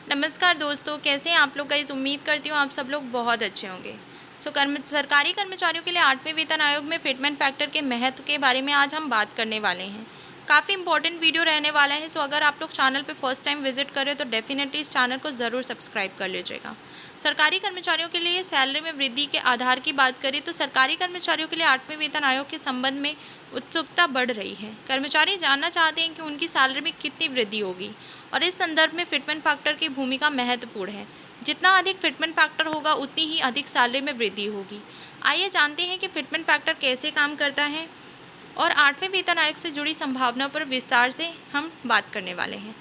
नमस्कार दोस्तों, कैसे हैं आप लोग गाइस। उम्मीद करती हूँ आप सब लोग बहुत अच्छे होंगे। सरकारी कर्मचारियों के लिए 8वें वेतन आयोग में फिटमेंट फैक्टर के महत्व के बारे में आज हम बात करने वाले हैं। काफ़ी इंपॉर्टेंट वीडियो रहने वाला है। अगर आप लोग चैनल पे फर्स्ट टाइम विजिट करें तो डेफिनेटली इस चैनल को ज़रूर सब्सक्राइब कर लीजिएगा। सरकारी कर्मचारियों के लिए सैलरी में वृद्धि के आधार की बात करें तो सरकारी कर्मचारियों के लिए 8वें वेतन आयोग के संबंध में उत्सुकता बढ़ रही है। कर्मचारी जानना चाहते हैं कि उनकी सैलरी में कितनी वृद्धि होगी और इस संदर्भ में फिटमेंट फैक्टर की भूमिका महत्वपूर्ण है। जितना अधिक फिटमेंट फैक्टर होगा उतनी ही अधिक सैलरी में वृद्धि होगी। आइए जानते हैं कि फिटमेंट फैक्टर कैसे काम करता है और 8वें वेतन आयोग से जुड़ी संभावना पर विस्तार से हम बात करने वाले हैं।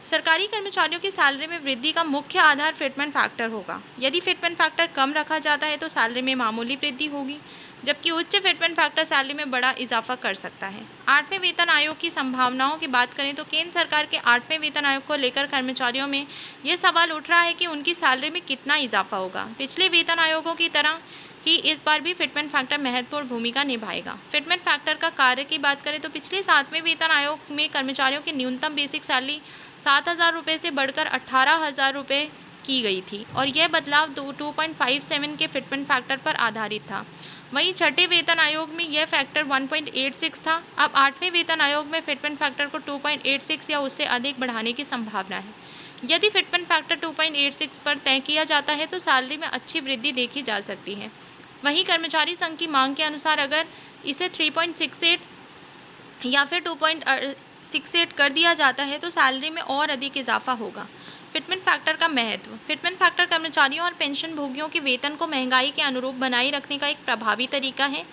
सरकारी कर्मचारियों की सैलरी में वृद्धि का मुख्य आधार फिटमेंट फैक्टर होगा। यदि फिटमेंट फैक्टर कम रखा जाता है तो सैलरी में मामूली वृद्धि होगी, जबकि उच्च फिटमेंट फैक्टर सैलरी में बड़ा इजाफा कर सकता है। 8वें वेतन आयोग की संभावनाओं की बात करें तो केंद्र सरकार के 8वें वेतन आयोग को लेकर कर्मचारियों में यह सवाल उठ रहा है कि उनकी सैलरी में कितना इजाफा होगा। पिछले वेतन आयोगों की तरह ही इस बार भी फिटमेंट फैक्टर महत्वपूर्ण भूमिका निभाएगा। फिटमेंट फैक्टर का कार्य की बात करें तो पिछले 7वें वेतन आयोग में कर्मचारियों की न्यूनतम बेसिक सैलरी 7,000 रुपये से बढ़कर 18,000 रुपये की गई थी और यह बदलाव 2.57 के फिटमेंट फैक्टर पर आधारित था। वहीं छठे वेतन आयोग में यह फैक्टर 1.86 था। अब 8वें वेतन आयोग में फिटमेंट फैक्टर को 2.86 या उससे अधिक बढ़ाने की संभावना है। यदि फिटमेंट फैक्टर 2.86 पर तय किया जाता है तो सैलरी में अच्छी वृद्धि देखी जा सकती है। वहीं कर्मचारी संघ की मांग के अनुसार अगर इसे 3.68 या फिर 2.68 कर दिया जाता है तो सैलरी में और अधिक इजाफा होगा। फिटमेंट फैक्टर का महत्व। फिटमेंट फैक्टर कर्मचारियों और पेंशन भोगियों के वेतन को महंगाई के अनुरूप बनाए रखने का एक प्रभावी तरीका है।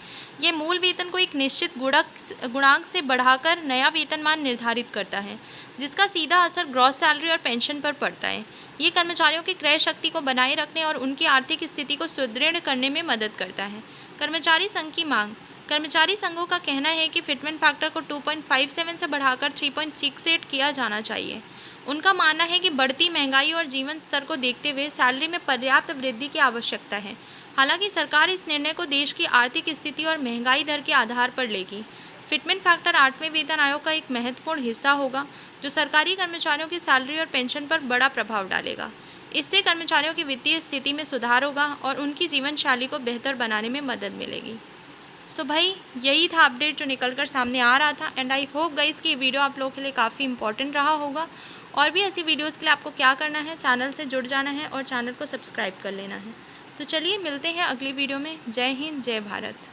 ये मूल वेतन को एक निश्चित गुणांक से बढ़ाकर नया वेतनमान निर्धारित करता है, जिसका सीधा असर ग्रॉस सैलरी और पेंशन पर पड़ता है। ये कर्मचारियों की क्रय शक्ति को बनाए रखने और उनकी आर्थिक स्थिति को सुदृढ़ करने में मदद करता है। कर्मचारी संघ की मांग। कर्मचारी संघों का कहना है कि फिटमेंट फैक्टर को 2.57 से बढ़ाकर 3.68 किया जाना चाहिए। उनका मानना है कि बढ़ती महंगाई और जीवन स्तर को देखते हुए सैलरी में पर्याप्त वृद्धि की आवश्यकता है। हालांकि सरकार इस निर्णय को देश की आर्थिक स्थिति और महंगाई दर के आधार पर लेगी। फिटमेंट फैक्टर 8वें वेतन आयोग का एक महत्वपूर्ण हिस्सा होगा, जो सरकारी कर्मचारियों की सैलरी और पेंशन पर बड़ा प्रभाव डालेगा। इससे कर्मचारियों की वित्तीय स्थिति में सुधार होगा और उनकी जीवन शैली को बेहतर बनाने में मदद मिलेगी। भाई यही था अपडेट जो निकल कर सामने आ रहा था एंड आई होप गाइस कि ये वीडियो आप लोगों के लिए काफ़ी इंपॉर्टेंट रहा होगा। और भी ऐसी वीडियोस के लिए आपको क्या करना है, चैनल से जुड़ जाना है और चैनल को सब्सक्राइब कर लेना है। तो चलिए मिलते हैं अगली वीडियो में। जय हिंद, जय भारत।